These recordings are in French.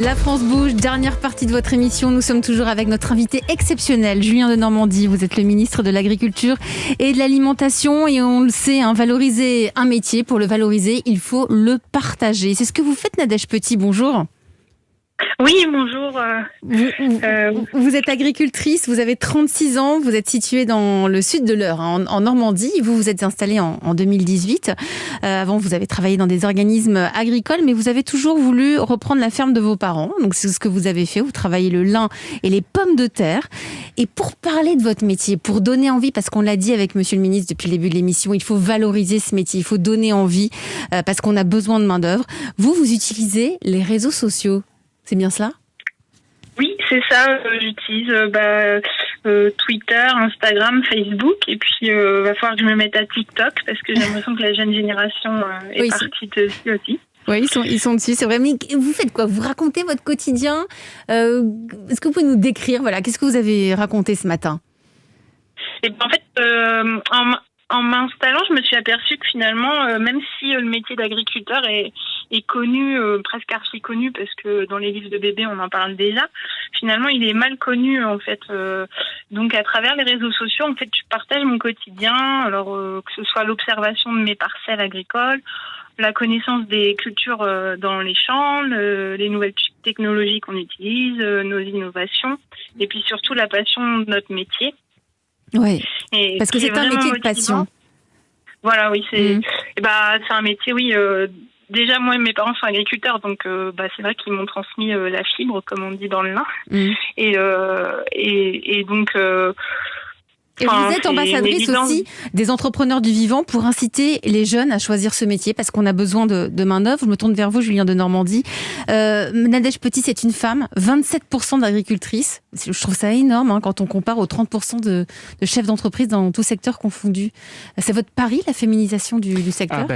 La France bouge, dernière partie de votre émission. Nous sommes toujours avec notre invité exceptionnel, Julien Denormandie. Vous êtes le ministre de l'Agriculture et de l'Alimentation et on le sait, valoriser un métier, pour le valoriser, il faut le partager. C'est ce que vous faites, Nadège Petit, bonjour. Oui, bonjour. Vous êtes agricultrice, vous avez 36 ans, vous êtes située dans le sud de l'Eure, en Normandie. Vous vous êtes installée en 2018. Avant, vous avez travaillé dans des organismes agricoles, mais vous avez toujours voulu reprendre la ferme de vos parents. Donc, c'est ce que vous avez fait. Vous travaillez le lin et les pommes de terre. Et pour parler de votre métier, pour donner envie, parce qu'on l'a dit avec Monsieur le ministre depuis le début de l'émission, il faut valoriser ce métier, il faut donner envie, parce qu'on a besoin de main-d'œuvre. Vous utilisez les réseaux sociaux. C'est bien cela ? Oui, c'est ça. J'utilise Twitter, Instagram, Facebook. Et puis, va falloir que je me mette à TikTok parce que j'ai l'impression que la jeune génération est partie dessus aussi. Oui, ils sont dessus, c'est vrai. Mais vous faites quoi ? Vous racontez votre quotidien ? Est-ce que vous pouvez nous décrire, qu'est-ce que vous avez raconté ce matin ? Et en fait, en m'installant, je me suis aperçue que finalement, même si le métier d'agriculteur est connu, presque archi connu, parce que dans les livres de bébés, on en parle déjà, finalement, il est mal connu, en fait. Donc, à travers les réseaux sociaux, en fait, je partage mon quotidien, alors que ce soit l'observation de mes parcelles agricoles, la connaissance des cultures dans les champs, les nouvelles technologies qu'on utilise, nos innovations, et puis surtout la passion de notre métier. Oui, parce que c'est un métier de passion. Voilà, oui, c'est un métier, oui. Déjà, moi, mes parents sont agriculteurs, donc c'est vrai qu'ils m'ont transmis la fibre, comme on dit dans le lin. Et donc... Et vous êtes ambassadrice aussi des entrepreneurs du vivant pour inciter les jeunes à choisir ce métier parce qu'on a besoin de main-d'œuvre. Je me tourne vers vous, Julien Denormandie. Nadège Petit, c'est une femme, 27% d'agricultrices. Je trouve ça énorme quand on compare aux 30% de chefs d'entreprise dans tout secteur confondu. C'est votre pari, la féminisation du secteur ?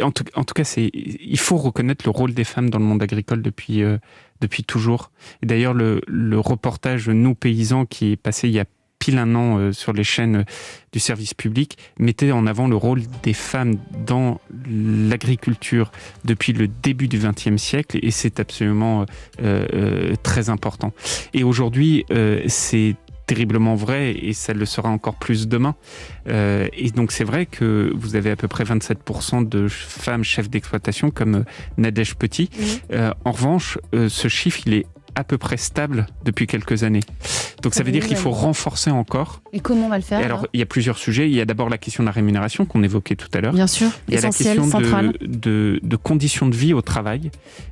En tout cas, il faut reconnaître le rôle des femmes dans le monde agricole depuis toujours. Et d'ailleurs, le reportage Nous paysans qui est passé il y a pile un an sur les chaînes du service public, mettait en avant le rôle des femmes dans l'agriculture depuis le début du XXe siècle, et c'est absolument très important. Et aujourd'hui, c'est terriblement vrai, et ça le sera encore plus demain. Et donc c'est vrai que vous avez à peu près 27% de femmes chefs d'exploitation comme Nadège Petit. En revanche, ce chiffre, il est à peu près stable depuis quelques années. Donc ça veut dire qu'il faut renforcer encore. Et comment on va le faire ? Alors il y a plusieurs sujets. Il y a d'abord la question de la rémunération qu'on évoquait tout à l'heure. Bien sûr, essentiel, central. Il y a la question de conditions de vie au travail.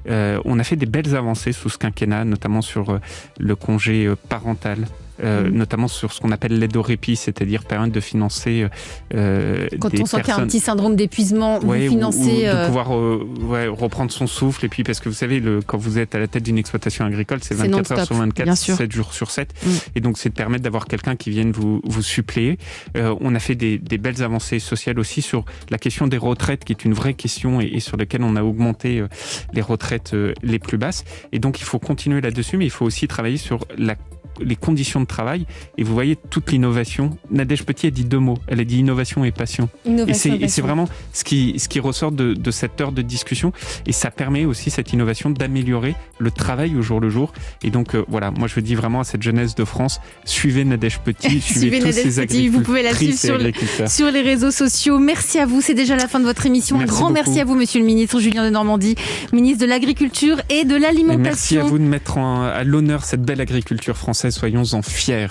On a fait des belles avancées sous ce quinquennat, notamment sur le congé parental. Notamment sur ce qu'on appelle l'aide au répit, c'est-à-dire permettre de financer quand on sent qu'il y a un petit syndrome d'épuisement, vous financez... Ou de pouvoir reprendre son souffle, et puis parce que vous savez, quand vous êtes à la tête d'une exploitation agricole, c'est 24 heures sur 24, 7 jours sur 7, et donc c'est de permettre d'avoir quelqu'un qui vienne vous suppléer. On a fait des belles avancées sociales aussi sur la question des retraites, qui est une vraie question, et sur laquelle on a augmenté les retraites les plus basses, et donc il faut continuer là-dessus, mais il faut aussi travailler sur les conditions de travail, et vous voyez toute l'innovation. Nadège Petit a dit 2 mots, elle a dit innovation et passion. Et c'est vraiment ce qui ressort de cette heure de discussion, et ça permet aussi, cette innovation, d'améliorer le travail au jour le jour. Et donc moi je dis vraiment à cette jeunesse de France, suivez Nadège Petit, suivez tous ces agriculteurs. Vous pouvez la suivre sur les réseaux sociaux. Merci à vous, c'est déjà la fin de votre émission. Un grand merci à vous, Monsieur le ministre Julien Denormandie, ministre de l'Agriculture et de l'Alimentation. Et merci à vous de mettre à l'honneur cette belle agriculture française. Soyons-en fiers.